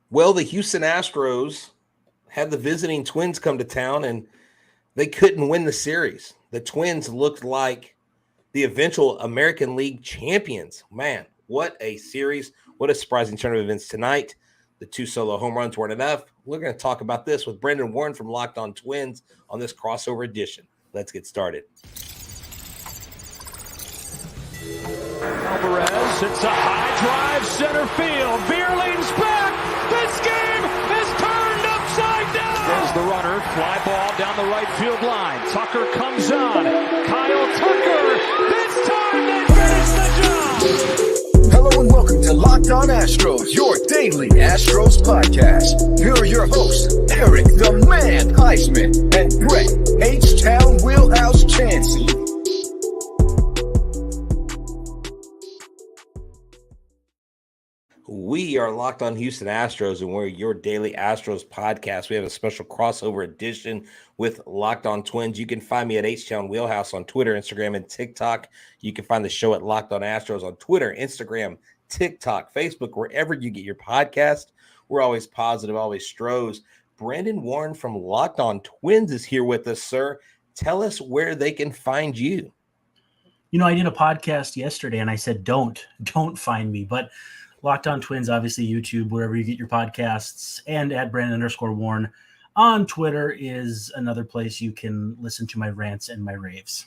Well, the Houston Astros had the visiting Twins come to town, and they couldn't win the series. The Twins looked like the eventual American League champions. Man, what a series. What a surprising turn of events tonight. The 2 solo home runs weren't enough. We're going to talk about this with Brandon Warne from Locked On Twins on this crossover edition. Let's get started. Alvarez hits a high drive center field. Bierling's back. This game is turned upside down. There's the runner. Fly ball down the right field line. Tucker comes on. Kyle Tucker. This time they finish the job. Hello and welcome to Locked On Astros, your daily Astros podcast. Here are your hosts, Eric the Man Heisman and Brett Htown Wheelhouse Chansey. We are Locked On Houston Astros, and we're your daily Astros podcast. We have a special crossover edition with Locked On Twins. You can find me at Htown Wheelhouse on Twitter, Instagram, and TikTok. You can find the show at Locked On Astros on Twitter, Instagram, TikTok, Facebook, wherever you get your podcast. We're always positive, always Stros. Brandon Warne from Locked On Twins is here with us, sir. Tell us where they can find you. You know, I did a podcast yesterday, and I said, don't find me, but Locked On Twins, obviously YouTube, wherever you get your podcasts, and at Brandon_Warne on Twitter is another place you can listen to my rants and my raves.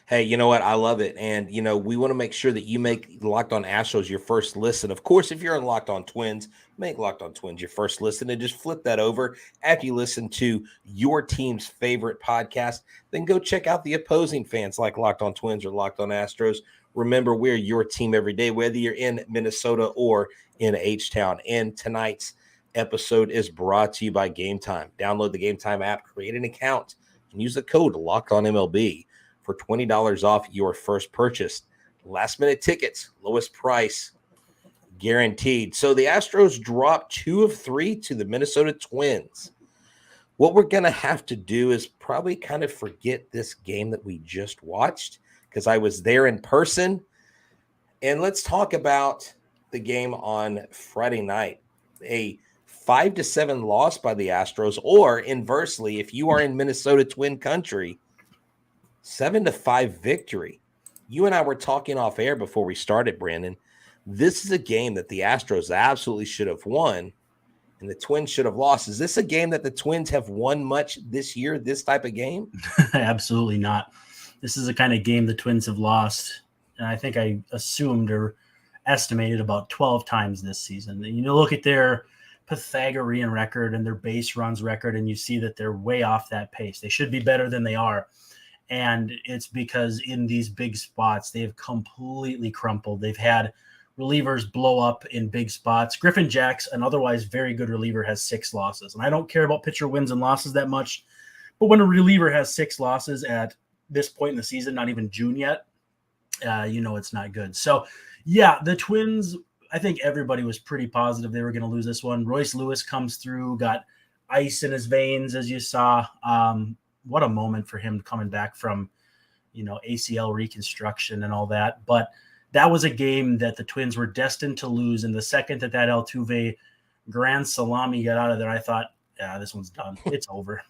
Hey, you know what? I love it. And, you know, we want to make sure that you make Locked On Astros your first listen. Of course, if you're on Locked On Twins, make Locked On Twins your first listen and just flip that over after you listen to your team's favorite podcast. Then go check out the opposing fans like Locked On Twins or Locked On Astros. Remember, we're your team every day, whether you're in Minnesota or in Htown. And tonight's episode is brought to you by Game Time. Download the Game Time app, create an account, and use the code LOCKEDONMLB for $20 off your first purchase. Last-minute tickets, lowest price, guaranteed. So the Astros dropped 2 of 3 to the Minnesota Twins. What we're going to have to do is probably kind of forget this game that we just watched, because I was there in person. And let's talk about the game on Friday night. A 5-7 loss by the Astros, or inversely, if you are in Minnesota Twin country, 7-5 victory. You and I were talking off air before we started, Brandon. This is a game that the Astros absolutely should have won, and the Twins should have lost. Is this a game that the Twins have won much this year, this type of game? Absolutely not. This is the kind of game the Twins have lost, and I think I assumed or estimated about 12 times this season. And you look at their Pythagorean record and their base runs record, and you see that they're way off that pace. They should be better than they are. And it's because in these big spots, they have completely crumpled. They've had relievers blow up in big spots. Griffin Jax, an otherwise very good reliever, has 6 losses. And I don't care about pitcher wins and losses that much, but when a reliever has 6 losses at this point in the season, not even June yet, it's not good. So, yeah, the Twins, I think everybody was pretty positive they were going to lose this one. Royce Lewis comes through, got ice in his veins, as you saw. What a moment for him coming back from, ACL reconstruction and all that. But that was a game that the Twins were destined to lose. And the second that Altuve grand salami got out of there, I thought, yeah, this one's done. It's over.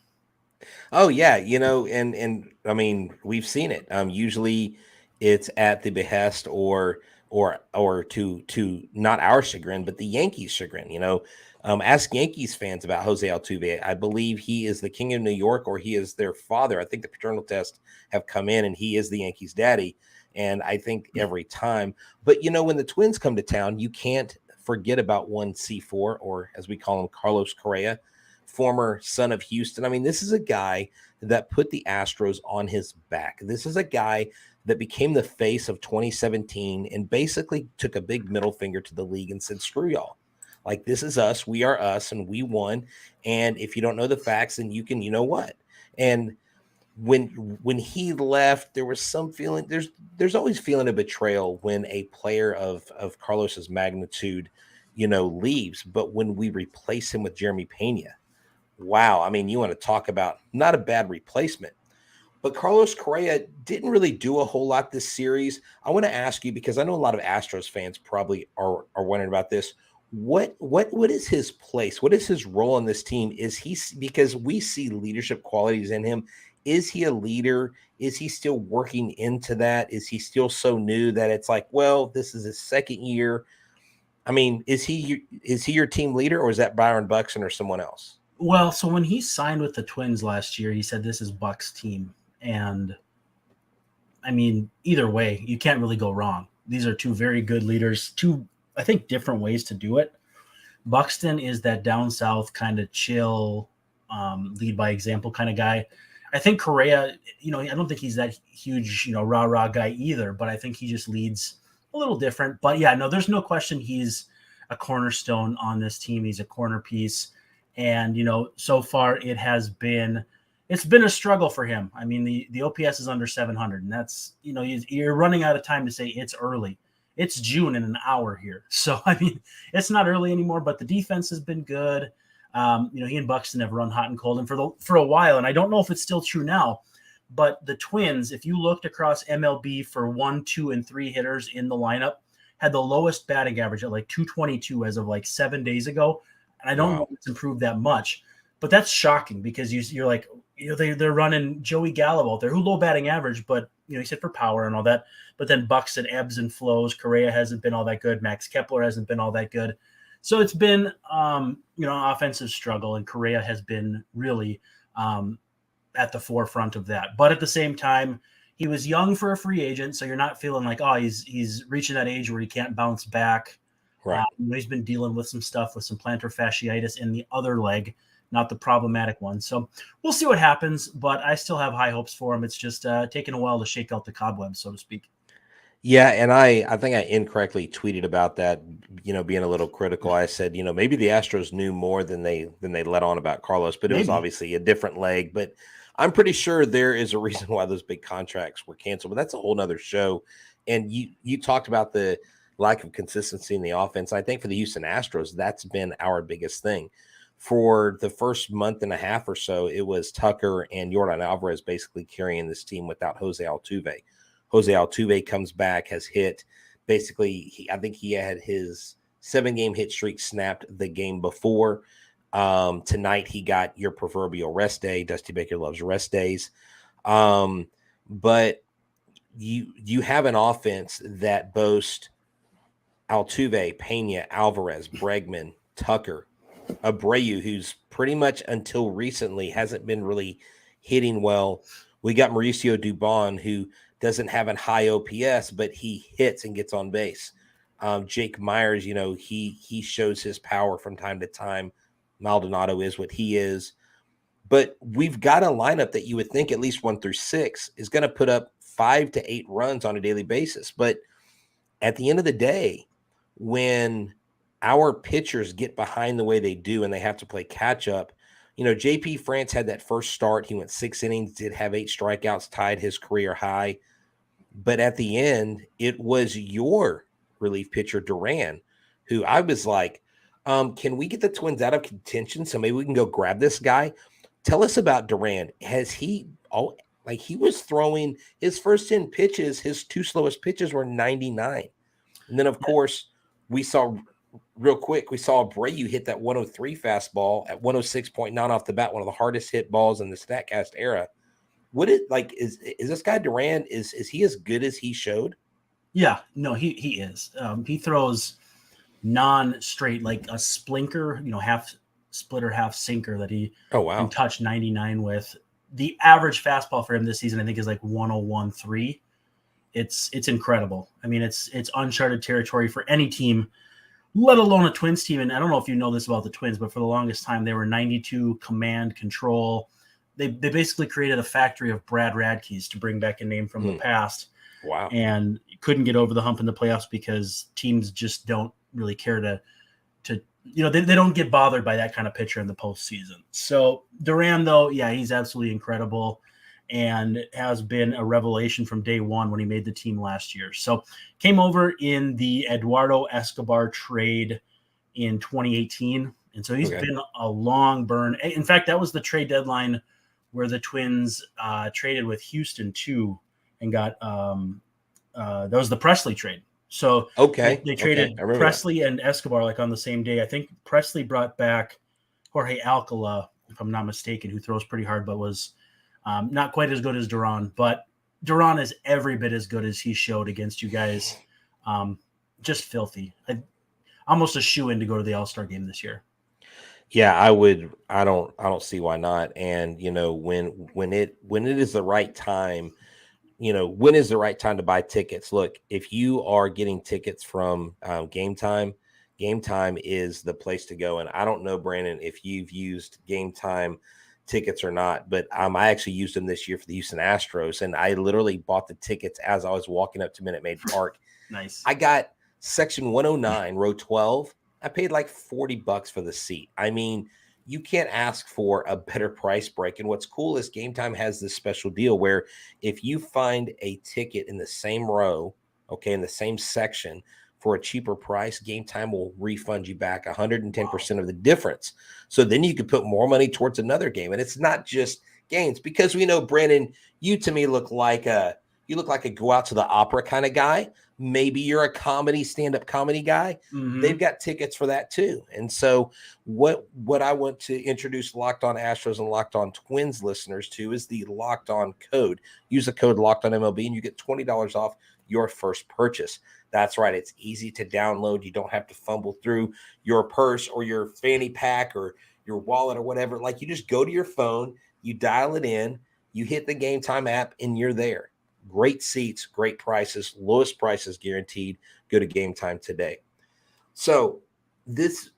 Oh, yeah, and I mean, we've seen it. Usually it's at the behest or to not our chagrin, but the Yankees' chagrin. Ask Yankees fans about Jose Altuve. I believe he is the king of New York, or he is their father. I think the paternal tests have come in, and he is the Yankees' daddy. And I think every time. But, when the Twins come to town, you can't forget about one C4, or as we call him, Carlos Correa, former son of Houston. I mean, this is a guy that put the Astros on his back. This is a guy that became the face of 2017 and basically took a big middle finger to the league and said, screw y'all. Like, this is us. We are us, and we won. And if you don't know the facts, then you can, what? And when he left, there was some feeling. There's always feeling of betrayal when a player of Carlos's magnitude, leaves. But when we replace him with Jeremy Pena, wow. I mean, you want to talk about not a bad replacement. But Carlos Correa didn't really do a whole lot this series. I want to ask you, because I know a lot of Astros fans probably are wondering about this. what is his place? What is his role in this team? Is he, because we see leadership qualities in him? Is he a leader? Is he still working into that? Is he still so new that it's like, well, this is his second year? I mean, is he your team leader, or is that Byron Buxton or someone else? Well, so when he signed with the Twins last year, he said this is Buck's team. And I mean, either way, you can't really go wrong. These are two very good leaders, two, I think, different ways to do it. Buxton is that down south kind of chill, lead by example kind of guy. I think Correa, I don't think he's that huge, rah-rah guy either, but I think he just leads a little different. But yeah, no, there's no question he's a cornerstone on this team. He's a corner piece. And, so far it's been a struggle for him. I mean, the OPS is under 700, and that's, you're running out of time to say it's early. It's June in an hour here. So, I mean, it's not early anymore, but the defense has been good. He and Buxton have run hot and cold and for a while. And I don't know if it's still true now, but the Twins, if you looked across MLB for 1, 2, and 3 hitters in the lineup, had the lowest batting average at like 222 as of like 7 days ago. And I don't know if it's improved that much, but that's shocking because you're like, they're running Joey Gallo out there, who low batting average, but he's hit for power and all that. But then Buxton ebbs and flows. Correa hasn't been all that good. Max Kepler hasn't been all that good. So it's been, offensive struggle, and Correa has been really at the forefront of that. But at the same time, he was young for a free agent, so you're not feeling like, he's reaching that age where he can't bounce back. Right. He's been dealing with some stuff with some plantar fasciitis in the other leg, not the problematic one. So we'll see what happens, but I still have high hopes for him. It's just taking a while to shake out the cobwebs, so to speak. Yeah, and I think I incorrectly tweeted about that, being a little critical. I said, maybe the Astros knew more than they let on about Carlos, but it was obviously a different leg. But I'm pretty sure there is a reason why those big contracts were canceled, but that's a whole nother show. And you talked about the lack of consistency in the offense. I think for the Houston Astros, that's been our biggest thing. For the first month and a half or so, it was Tucker and Yordan Alvarez basically carrying this team without Jose Altuve. Jose Altuve comes back, has hit. Basically, I think he had his 7-game hit streak snapped the game before. Tonight, he got your proverbial rest day. Dusty Baker loves rest days. But you have an offense that boasts Altuve, Pena, Alvarez, Bregman, Tucker, Abreu, who's pretty much until recently hasn't been really hitting well. We got Mauricio Dubon, who doesn't have a high OPS, but he hits and gets on base. Jake Myers, he shows his power from time to time. Maldonado is what he is. But we've got a lineup that you would think at least 1 through 6 is going to put up 5 to 8 runs on a daily basis. But at the end of the day, when our pitchers get behind the way they do and they have to play catch up, JP France had that first start. He went 6 innings, did have 8 strikeouts, tied his career high. But at the end, it was your relief pitcher, Duran, who I was like, can we get the Twins out of contention so maybe we can go grab this guy? Tell us about Duran. Has he he was throwing his first 10 pitches, his 2 slowest pitches were 99. And then, of course, we saw Abreu hit that 103 fastball at 106.9 off the bat, one of the hardest hit balls in the StatCast era. Is this guy Duran, is he as good as he showed? Yeah, no, he is. He throws non-straight, like a splinker, half splitter, half sinker that he can touch 99 with. The average fastball for him this season, I think, is like 101.3. It's incredible. I mean, it's uncharted territory for any team, let alone a Twins team. And I don't know if you know this about the Twins, but for the longest time, they were 92 command control. They basically created a factory of Brad Radkes, to bring back a name from the past. Wow. And couldn't get over the hump in the playoffs because teams just don't really care to they don't get bothered by that kind of pitcher in the postseason. So Duran, though, yeah, he's absolutely incredible and has been a revelation from day one when he made the team last year. So came over in the Eduardo Escobar trade in 2018. And so he's been a long burn. In fact, that was the trade deadline where the Twins traded with Houston too and got that was the Presley trade. So Okay. they traded I remember Presley and Escobar like on the same day. I think Presley brought back Jorge Alcala, if I'm not mistaken, who throws pretty hard, but was not quite as good as Duran. But Duran is every bit as good as he showed against you guys. Just filthy. Almost a shoe-in to go to the All-Star game this year. Yeah, I would. I don't see why not. And when it is the right time, when is the right time to buy tickets? Look, if you are getting tickets from Game Time is the place to go. And I don't know, Brandon, if you've used Game Time tickets or not, but I actually used them this year for the Houston Astros, and I literally bought the tickets as I was walking up to Minute Maid Park. Nice. I got section 109, row 12. I paid like $40 for the seat. I mean, you can't ask for a better price break. And what's cool is Game Time has this special deal where if you find a ticket in the same row, in the same section for a cheaper price, Game Time will refund you back 110% of the difference. So then you could put more money towards another game. And it's not just games, because we know, Brandon, you to me look like a go out to the opera kind of guy. Maybe you're a stand-up comedy guy. Mm-hmm. They've got tickets for that too. And so what I want to introduce Locked On Astros and Locked On Twins listeners to is the Locked On code. Use the code Locked On MLB and you get $20 off your first purchase. That's right. It's easy to download. You don't have to fumble through your purse or your fanny pack or your wallet or whatever. Like, you just go to your phone, you dial it in, you hit the Game Time app, and you're there. Great seats, great prices, lowest prices guaranteed. Go to Game Time today. So this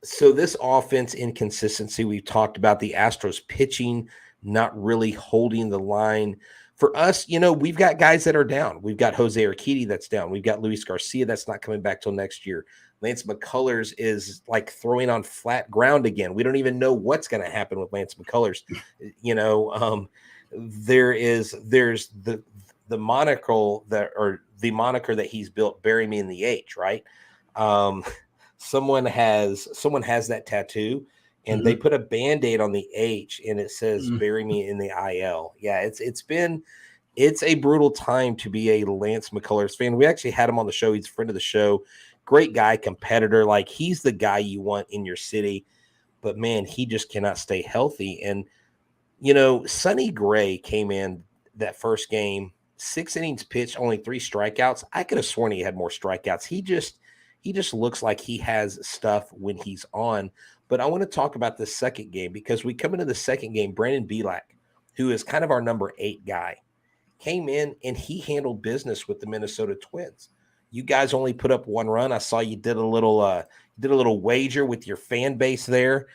offense inconsistency, we've talked about the Astros pitching not really holding the line. For us, we've got guys that are down. We've got Jose Urquidy that's down. We've got Luis Garcia that's not coming back till next year. Lance McCullers is like throwing on flat ground again. We don't even know what's going to happen with Lance McCullers. There's the moniker that he's built, "Bury Me in the H," right? Someone has that tattoo, and they put a Band-Aid on the H, and it says "Bury Me in the IL." Yeah, it's a brutal time to be a Lance McCullers fan. We actually had him on the show. He's a friend of the show, great guy, competitor. Like, he's the guy you want in your city, but man, he just cannot stay healthy. And Sonny Gray came in that first game. 6 innings pitched, only 3 strikeouts. I could have sworn he had more strikeouts. He just looks like he has stuff when he's on. But I want to talk about the second game, because we come into the second game, Brandon Bielak, who is kind of our number 8 guy, came in and he handled business with the Minnesota Twins. You guys only put up 1 run. I saw you did a little wager with your fan base there.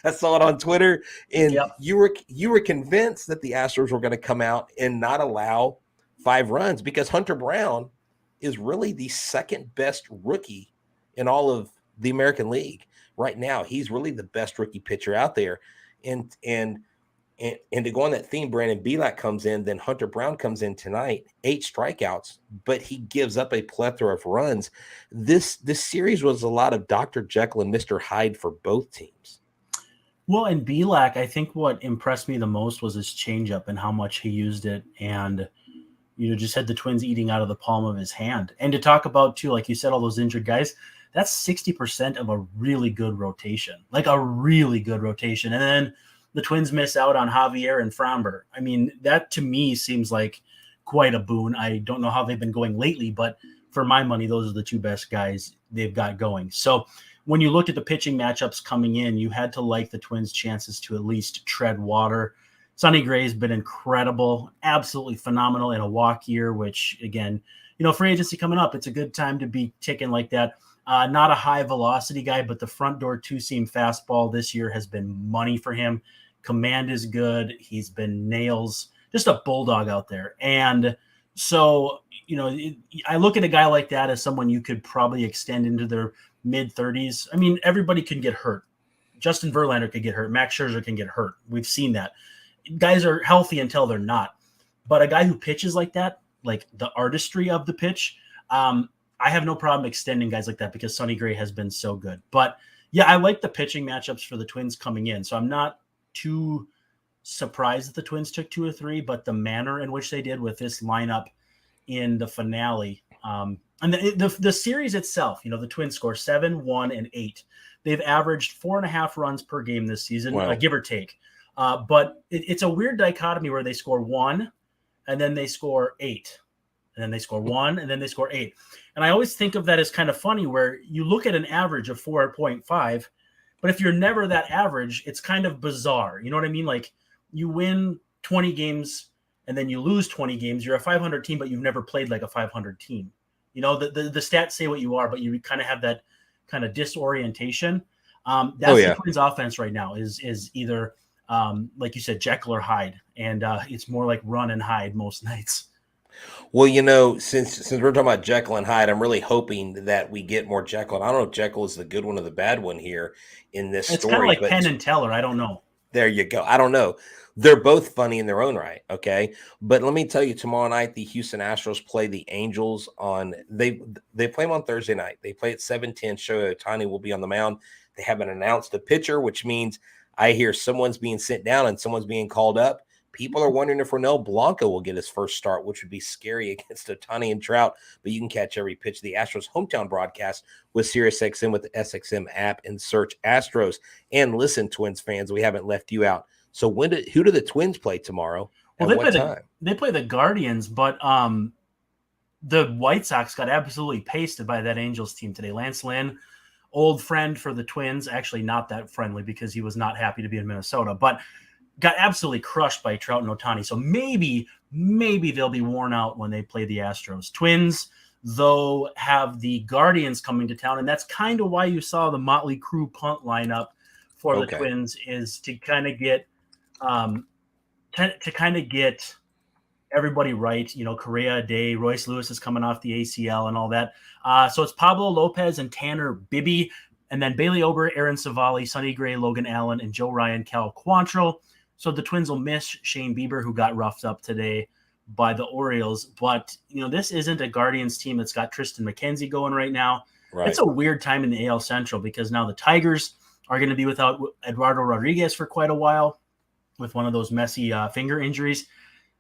I saw it on Twitter, and you were convinced that the Astros were going to come out and not allow 5 runs, because Hunter Brown is really the second best rookie in all of the American League right now. He's really the best rookie pitcher out there, and to go on that theme, Brandon Bielak comes in, then Hunter Brown comes in tonight, 8 strikeouts, but he gives up a plethora of runs. This series was a lot of Dr. Jekyll and Mr. Hyde for both teams. Well, and Bielak, I think what impressed me the most was his changeup and how much he used it, and just had the Twins eating out of the palm of his hand. And to talk about too, like you said, all those injured guys, that's 60% of a really good rotation, like a really good rotation. And then the Twins miss out on Javier and Framber. I mean, that to me seems like quite a boon. I don't know how they've been going lately, but for my money, those are the 2 best guys they've got going. So when you looked at the pitching matchups coming in, you had to like the Twins' chances to at least tread water. Sonny Gray's been incredible, absolutely phenomenal in a walk year, which, again, free agency coming up, it's a good time to be ticking like that. Not a high velocity guy, but the front door 2-seam fastball this year has been money for him. Command is good. He's been nails, just a bulldog out there. And so, I look at a guy like that as someone you could probably extend into their mid-30s. I mean, everybody can get hurt. Justin Verlander could get hurt. Max Scherzer can get hurt. We've seen that. Guys are healthy until they're not. But a guy who pitches like that, like the artistry of the pitch, I have no problem extending guys like that, because Sonny Gray has been so good. But, yeah, I like the pitching matchups for the Twins coming in. So I'm not too surprised that the Twins took 2 or 3, but the manner in which they did with this lineup in the finale, And the series itself, the Twins score 7, 1, and 8. They've averaged 4.5 runs per game this season, Wow. give or take. But it's a weird dichotomy where they score 1, and then they score 8, and then they score 1, and then they score 8. And I always think of that as kind of funny, where you look at an average of 4.5, but if you're never that average, it's kind of bizarre. You know what I mean? Like, you win 20 games and then you lose 20 games. You're a 500 team, but you've never played like a 500 team. The stats say what you are, but you kind of have that kind of disorientation. That's the Twins offense right now is either, like you said, Jekyll or Hyde. And it's more like run and hide most nights. Well, since we're talking about Jekyll and Hyde, I'm really hoping that we get more Jekyll. And I don't know if Jekyll is the good one or the bad one here in this it's story. It's kind of like Penn and Teller. I don't know. There you go. I don't know. They're both funny in their own right, okay? But let me tell you, tomorrow night, the Houston Astros play the Angels they play them on Thursday night. They play at 7:10. Shohei Ohtani will be on the mound. They haven't announced a pitcher, which means I hear someone's being sent down and someone's being called up. People are wondering if Ronel Blanco will get his first start, which would be scary against Ohtani and Trout. But you can catch every pitch of the Astros hometown broadcast with SiriusXM with the SXM app and search Astros. And listen, Twins fans, we haven't left you out. So who do the Twins play tomorrow? Well, they play the Guardians, but the White Sox got absolutely pasted by that Angels team today. Lance Lynn, old friend for the Twins, actually not that friendly because he was not happy to be in Minnesota, but got absolutely crushed by Trout and Ohtani. So maybe they'll be worn out when they play the Astros. Twins, though, have the Guardians coming to town, and that's kind of why you saw the Motley Crue punt lineup for the Twins, is to kind of get everybody right. Correa, Day, Royce Lewis is coming off the ACL and all that. So it's Pablo Lopez and Tanner Bibby, and then Bailey Ober, Aaron Savali, Sonny Gray, Logan Allen, and Joe Ryan, Cal Quantrill. So the Twins will miss Shane Bieber, who got roughed up today by the Orioles. But, this isn't a Guardians team that's got Tristan McKenzie going right now. Right. It's a weird time in the AL Central because now the Tigers are going to be without Eduardo Rodriguez for quite a while with one of those messy finger injuries.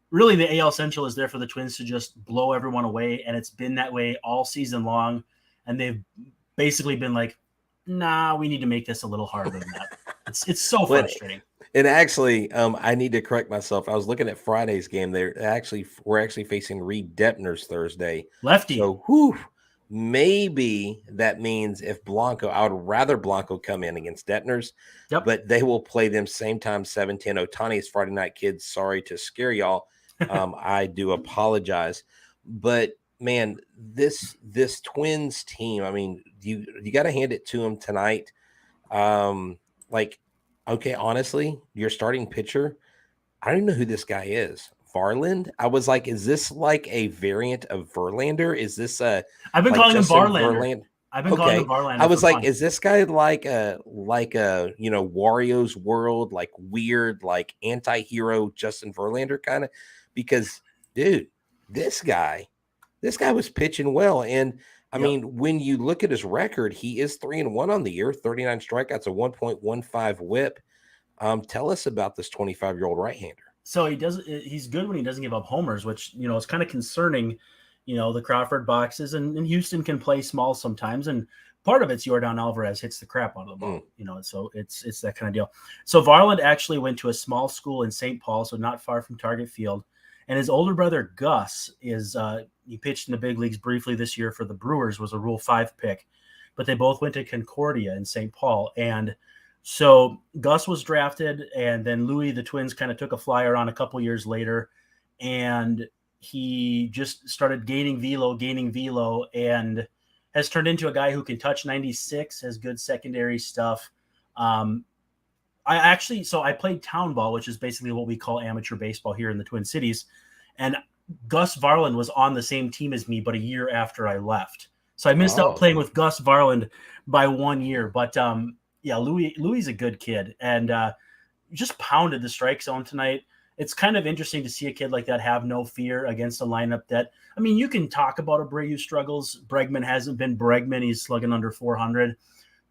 Really, the AL Central is there for the Twins to just blow everyone away, and it's been that way all season long. And they've basically been like, nah, we need to make this a little harder than that. It's so frustrating. And actually, I need to correct myself. I was looking at Friday's game. We're actually facing Reed Deppner's Thursday. Lefty. So, maybe that means if Blanco, I would rather Blanco come in against Deppner's. Yep. But they will play them same time, 7:10. Ohtani's Friday night, kids. Sorry to scare y'all. I do apologize. But, man, this Twins team, I mean, you got to hand it to them tonight. Okay, honestly, your starting pitcher, I don't even know who this guy is. Varland? I was like, is this like a variant of Verlander? Is this I've been calling him Varlander. Verlander? I've been calling him Varlander. I was like, is this guy like a Wario's World, like weird, like anti-hero Justin Verlander kind of? Because, dude, this guy was pitching well. And I mean, when you look at his record, he is 3-1 on the year, 39 strikeouts, a 1.15 whip. Tell us about this 25-year-old right-hander. So he's good when he doesn't give up homers, which, is kind of concerning, the Crawford boxes, and Houston can play small sometimes. And part of it's Yordan Alvarez hits the crap out of the ball, so it's that kind of deal. So Varland actually went to a small school in St. Paul, so not far from Target Field. And his older brother, Gus, he pitched in the big leagues briefly this year for the Brewers, was a Rule 5 pick. But they both went to Concordia in St. Paul. And so Gus was drafted, and then Louis, the Twins, kind of took a flyer on a couple years later. And he just started gaining velo, and has turned into a guy who can touch 96, has good secondary stuff. I played town ball, which is basically what we call amateur baseball here in the Twin Cities. And Gus Varland was on the same team as me, but a year after I left. So I missed out playing with Gus Varland by 1 year. But Louis a good kid, and just pounded the strike zone tonight. It's kind of interesting to see a kid like that have no fear against a lineup that, I mean, you can talk about Abreu struggles. Bregman hasn't been Bregman. He's slugging under 400,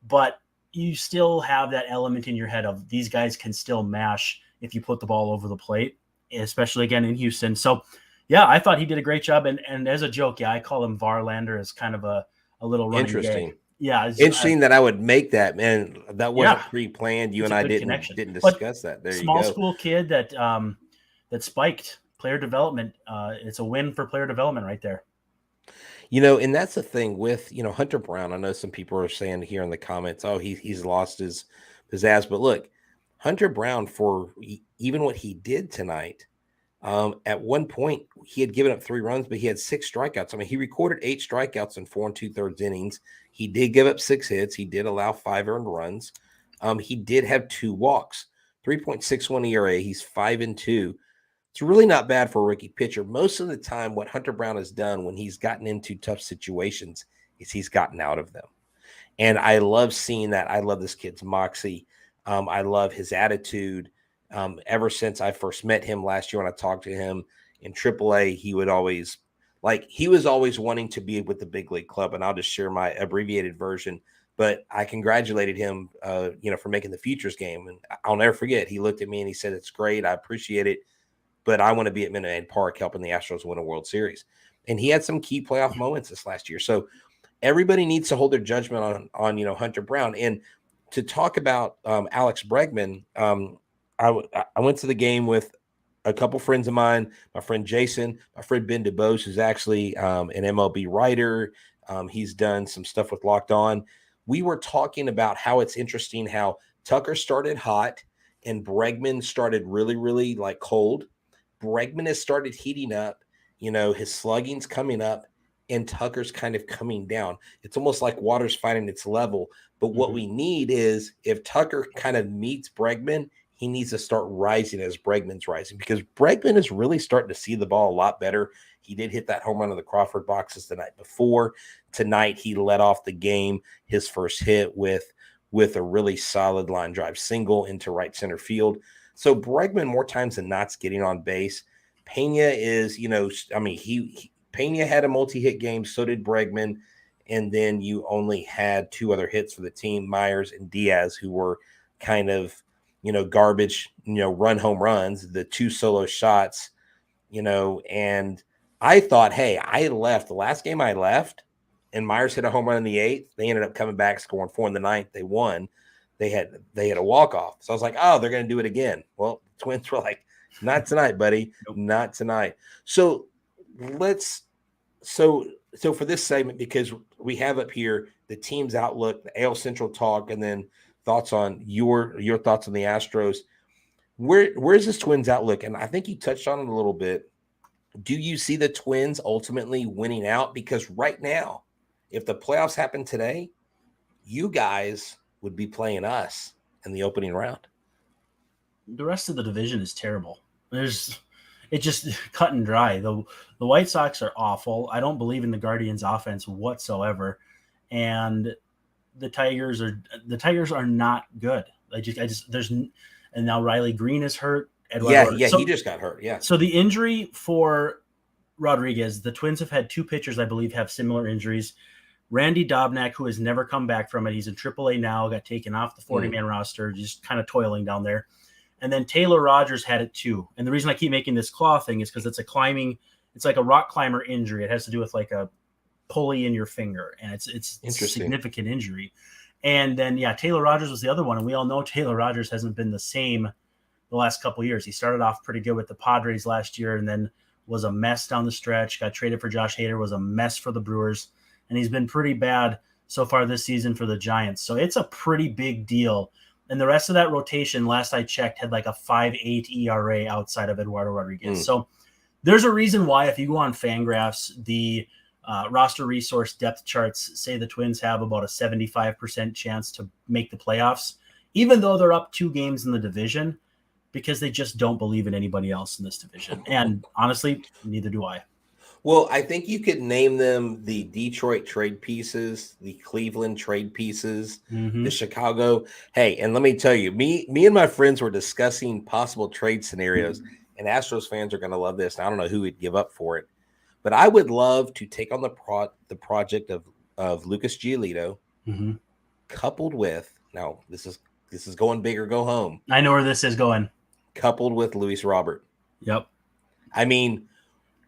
but you still have that element in your head of these guys can still mash if you put the ball over the plate, especially again in Houston. So Yeah, I thought he did a great job. And as a joke, I call him Varlander as kind of a little running Interesting. gag. Yeah, Interesting that I would make that, man. That wasn't yeah, pre-planned. You it's and a I good didn't connection. But discuss that. There you small go. school kid that spiked player development. It's a win for player development right there. And that's the thing with Hunter Brown. I know some people are saying here in the comments, "Oh, he's lost his pizzazz." But look, Hunter Brown, for even what he did tonight, at one point he had given up 3 runs, but he had 6 strikeouts. I mean, he recorded 8 strikeouts in 4 2/3 innings. He did give up 6 hits. He did allow 5 earned runs. He did have 2 walks, 3.61 ERA. He's 5-2. It's really not bad for a rookie pitcher. Most of the time, what Hunter Brown has done when he's gotten into tough situations is he's gotten out of them. And I love seeing that. I love this kid's moxie. I love his attitude. Ever since I first met him last year when I talked to him in AAA, he was always wanting to be with the big league club. And I'll just share my abbreviated version. But I congratulated him, for making the Futures game. And I'll never forget, he looked at me and he said, "It's great. I appreciate it. But I want to be at Minute Maid Park helping the Astros win a World Series." And he had some key playoff moments this last year. So everybody needs to hold their judgment on Hunter Brown. And to talk about Alex Bregman, I went to the game with a couple friends of mine, my friend Jason, my friend Ben DeBose, who's actually an MLB writer. He's done some stuff with Locked On. We were talking about how it's interesting how Tucker started hot and Bregman started really, really like cold. Bregman has started heating up, his slugging's coming up, and Tucker's kind of coming down. It's almost like water's finding its level. But what we need is if Tucker kind of meets Bregman, he needs to start rising as Bregman's rising, because Bregman is really starting to see the ball a lot better. He did hit that home run of the Crawford boxes the night before. Tonight, he led off the game, his first hit with a really solid line drive single into right center field. So Bregman, more times than not, is getting on base. Pena is, Pena had a multi-hit game, so did Bregman. And then you only had 2 other hits for the team, Myers and Diaz, who were kind of, garbage, run home runs, the 2 solo shots, and I thought, hey, I left. The last game I left, and Myers hit a home run in the 8th. They ended up coming back, scoring 4 in the 9th. They won. They had a walk-off. So I was like, oh, they're going to do it again. Well, the Twins were like, not tonight, buddy. Nope. Not tonight. So so for this segment, because we have up here the team's outlook, the AL Central talk, and then thoughts on your thoughts on the Astros. Where's this Twins outlook? And I think you touched on it a little bit. Do you see the Twins ultimately winning out? Because right now, if the playoffs happen today, you guys would be playing us in the opening round. The rest of the division is terrible. It's just cut and dry. The White Sox are awful. I don't believe in the Guardians' offense whatsoever, and the Tigers are not good. And now Riley Green is hurt. He just got hurt. Yeah. So the injury for Rodriguez, the Twins have had 2 pitchers, I believe, have similar injuries. Randy Dobnak, who has never come back from it. He's in AAA now, got taken off the 40-man roster, just kind of toiling down there. And then Taylor Rogers had it too. And the reason I keep making this claw thing is because it's like a rock climber injury. It has to do with like a pulley in your finger, and it's a significant injury. And then, Taylor Rogers was the other one. And we all know Taylor Rogers hasn't been the same the last couple of years. He started off pretty good with the Padres last year and then was a mess down the stretch, got traded for Josh Hader, was a mess for the Brewers. And he's been pretty bad so far this season for the Giants. So it's a pretty big deal. And the rest of that rotation, last I checked, had like a 5.8 ERA outside of Eduardo Rodriguez. So there's a reason why, if you go on Fangraphs, the roster resource depth charts say the Twins have about a 75% chance to make the playoffs, even though they're up 2 games in the division, because they just don't believe in anybody else in this division. And honestly, neither do I. Well, I think you could name them the Detroit trade pieces, the Cleveland trade pieces, the Chicago. Hey, and let me tell you, me and my friends were discussing possible trade scenarios, and Astros fans are going to love this. And I don't know who would give up for it, but I would love to take on the project of Lucas Giolito, coupled with, now this is going big or go home. I know where this is going. Coupled with Luis Robert. Yep. I mean,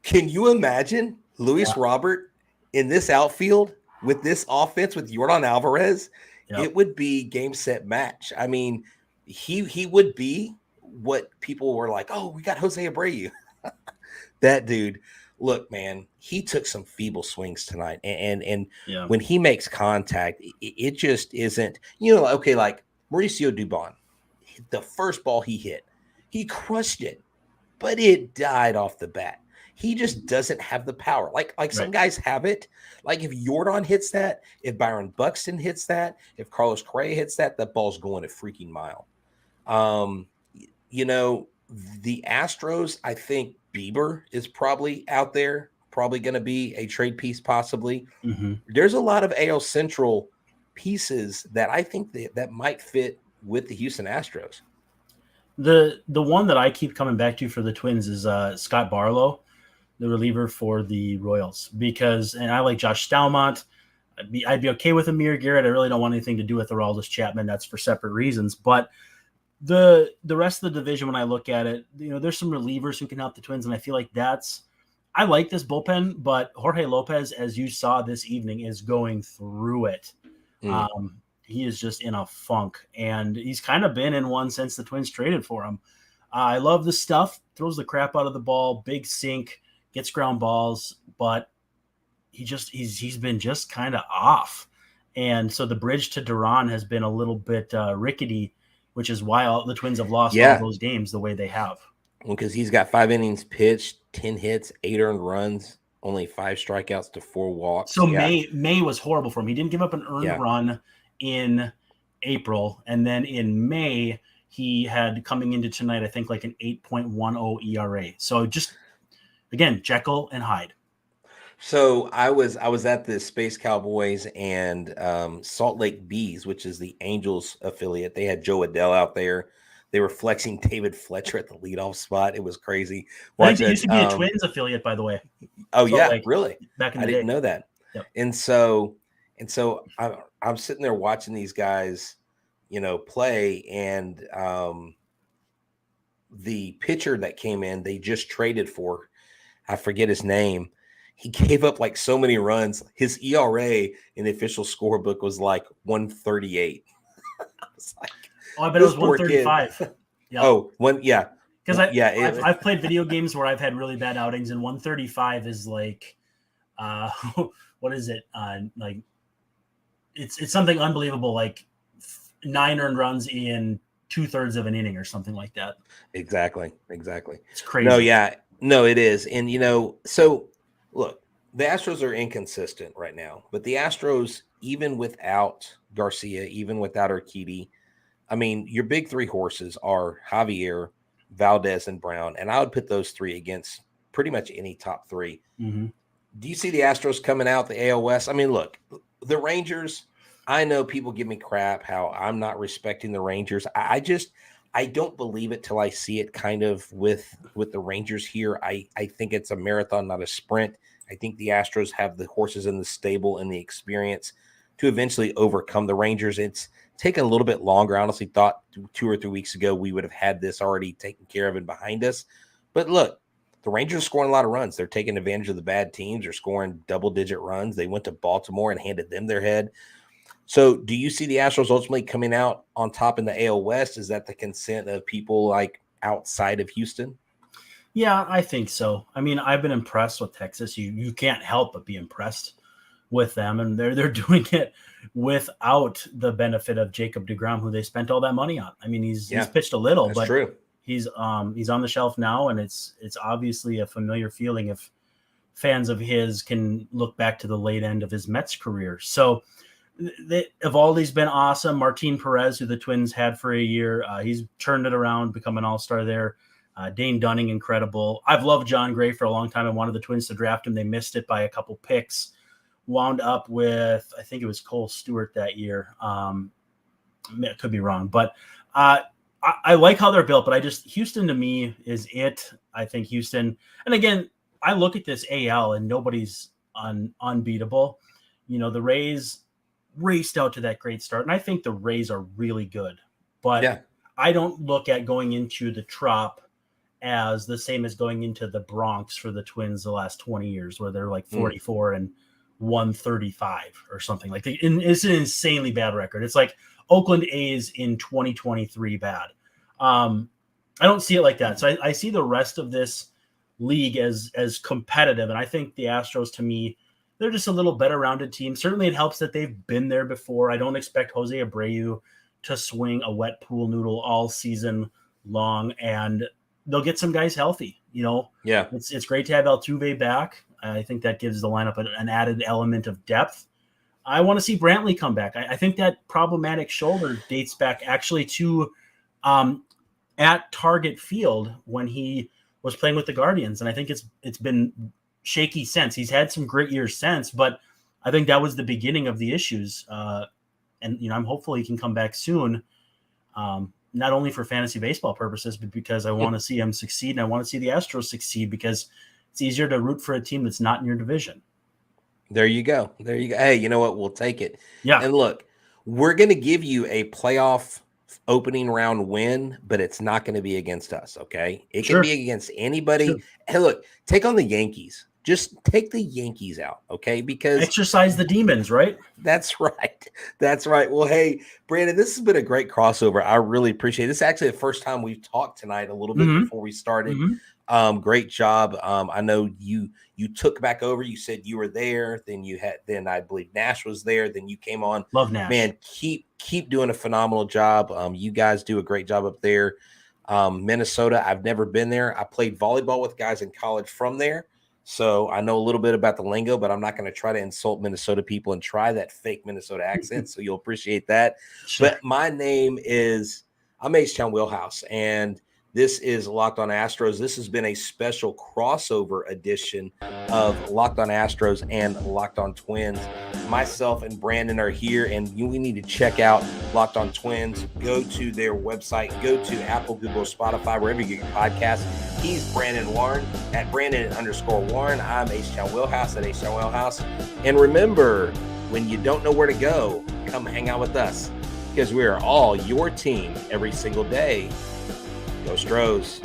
Can you imagine Luis Robert in this outfield with this offense with Yordan Alvarez? Yep. It would be game, set, match. I mean, he would be what people were like, oh, we got Jose Abreu. That dude, look, man, he took some feeble swings tonight. And when he makes contact, it just isn't, okay, like Mauricio Dubon, the first ball he hit, he crushed it, but it died off the bat. He just doesn't have the power. Like some guys have it. Like if Yordan hits that, if Byron Buxton hits that, if Carlos Correa hits that, that ball's going a freaking mile. The Astros, I think Bieber is probably out there, probably going to be a trade piece possibly. Mm-hmm. There's a lot of AL Central pieces that I think that might fit with the Houston Astros. The one that I keep coming back to for the Twins is Scott Barlow, the reliever for the Royals, and I like Josh Stalmont. I'd be okay with Amir Garrett. I really don't want anything to do with Aroldis Chapman. That's for separate reasons. But the rest of the division, when I look at it, there's some relievers who can help the Twins, and I feel like I like this bullpen, but Jorge Lopez, as you saw this evening, is going through it. He is just in a funk, and he's kind of been in one since the Twins traded for him. I love the stuff, throws the crap out of the ball, big sink, gets ground balls, but he's been just kind of off. And so the bridge to Duran has been a little bit rickety, which is why the Twins have lost all those games the way they have. Well, because he's got 5 innings pitched, 10 hits, 8 earned runs, only 5 strikeouts to 4 walks. So May was horrible for him. He didn't give up an earned run in April, and then in May he had, coming into tonight, I think like an 8.10 ERA. So just again, Jekyll and Hyde. So I was at the Space Cowboys and Salt Lake Bees, which is the Angels affiliate. They had Joe Adele out there. They were flexing David Fletcher at the leadoff spot. It was crazy. I think it used to be a Twins affiliate, by the way. Oh, Salt Lake, really? Back in the day. I didn't know that. Yep. And so I'm sitting there watching these guys, play, and the pitcher that came in, they just traded for, I forget his name. He gave up like so many runs. His ERA in the official scorebook was like 138. I bet it was 135. Yep. Oh, yeah. Because I've played video games where I've had really bad outings, and 135 is like, what is it? Like, it's something unbelievable, like 9 earned runs in 2/3 of an inning or something like that. Exactly. It's crazy. No, it is. And so look, the Astros are inconsistent right now, but the Astros, even without Garcia, even without Urquidy, I mean, your big 3 horses are Javier, Valdez, and Brown, and I would put those 3 against pretty much any top 3. Mm-hmm. Do you see the Astros coming out the AL West? I mean, look, the Rangers, I know people give me crap how I'm not respecting the Rangers. I don't believe it till I see it kind of with the Rangers here. I think it's a marathon, not a sprint. I think the Astros have the horses in the stable and the experience to eventually overcome the Rangers. It's taken a little bit longer. I honestly thought 2 or 3 weeks ago we would have had this already taken care of and behind us. But look, the Rangers are scoring a lot of runs. They're taking advantage of the bad teams. They're scoring double-digit runs. They went to Baltimore and handed them their head. So do you see the Astros ultimately coming out on top in the AL West? Is that the consent of people like outside of Houston? Yeah, I think so. I mean, I've been impressed with Texas. You can't help but be impressed with them, and they're doing it without the benefit of Jacob deGrom, who they spent all that money on. I mean, he's pitched a little, but true. He's on the shelf now, and it's obviously a familiar feeling if fans of his can look back to the late end of his Mets career. So Evaldi's been awesome. Martin Perez, who the Twins had for a year, he's turned it around, become an all-star there. Dane Dunning, incredible. I've loved John Gray for a long time and wanted the Twins to draft him. They missed it by a couple picks. Wound up with, I think it was Cole Stewart that year. I could be wrong, but I like how they're built, but Houston to me is it. I think Houston, and again, I look at this AL and nobody's unbeatable. The Rays raced out to that great start, and I think the Rays are really good, but I don't look at going into the Trop as the same as going into the Bronx for the Twins the last 20 years, where they're like 44 and 135 or something. Like it's an insanely bad record. It's like Oakland A's in 2023 bad. I don't see it like that. So I see the rest of this league as competitive. And I think the Astros, to me, they're just a little better rounded team. Certainly it helps that they've been there before. I don't expect Jose Abreu to swing a wet pool noodle all season long, and they'll get some guys healthy. Yeah, it's great to have Altuve back. I think that gives the lineup an added element of depth. I want to see Brantley come back. I think that problematic shoulder dates back actually to at Target Field when he was playing with the Guardians, and I think it's been shaky since. He's had some great years since, but I think that was the beginning of the issues. And I'm hopeful he can come back soon, not only for fantasy baseball purposes, but because I want to see him succeed, and I want to see the Astros succeed, because it's easier to root for a team that's not in your division. There you go. Hey, you know what? We'll take it. Yeah. And look, we're going to give you a playoff opening round win, but it's not going to be against us, okay? It can be against anybody. Sure. Hey, look, take on the Yankees. Just take the Yankees out, okay? Because exercise the demons, right? That's right. That's right. Well, hey, Brandon, this has been a great crossover. I really appreciate it. This is actually the first time we've talked tonight a little bit before we started. Great job. I know you took back over. You said you were there. Then I believe Nash was there. Then you came on. Love Nash. Man, keep doing a phenomenal job. You guys do a great job up there. Minnesota, I've never been there. I played volleyball with guys in college from there. So I know a little bit about the lingo, but I'm not going to try to insult Minnesota people and try that fake Minnesota accent. So you'll appreciate that. Sure. But my name is, I'm Htown Wheelhouse, and this is Locked on Astros. This has been a special crossover edition of Locked on Astros and Locked on Twins. Myself and Brandon are here, and we need to check out Locked on Twins. Go to their website. Go to Apple, Google, Spotify, wherever you get your podcasts. He's Brandon Warne at Brandon_Warne. I'm Htown Wheelhouse at Htown Wheelhouse. And remember, when you don't know where to go, come hang out with us, because we are all your team every single day. Go Stros.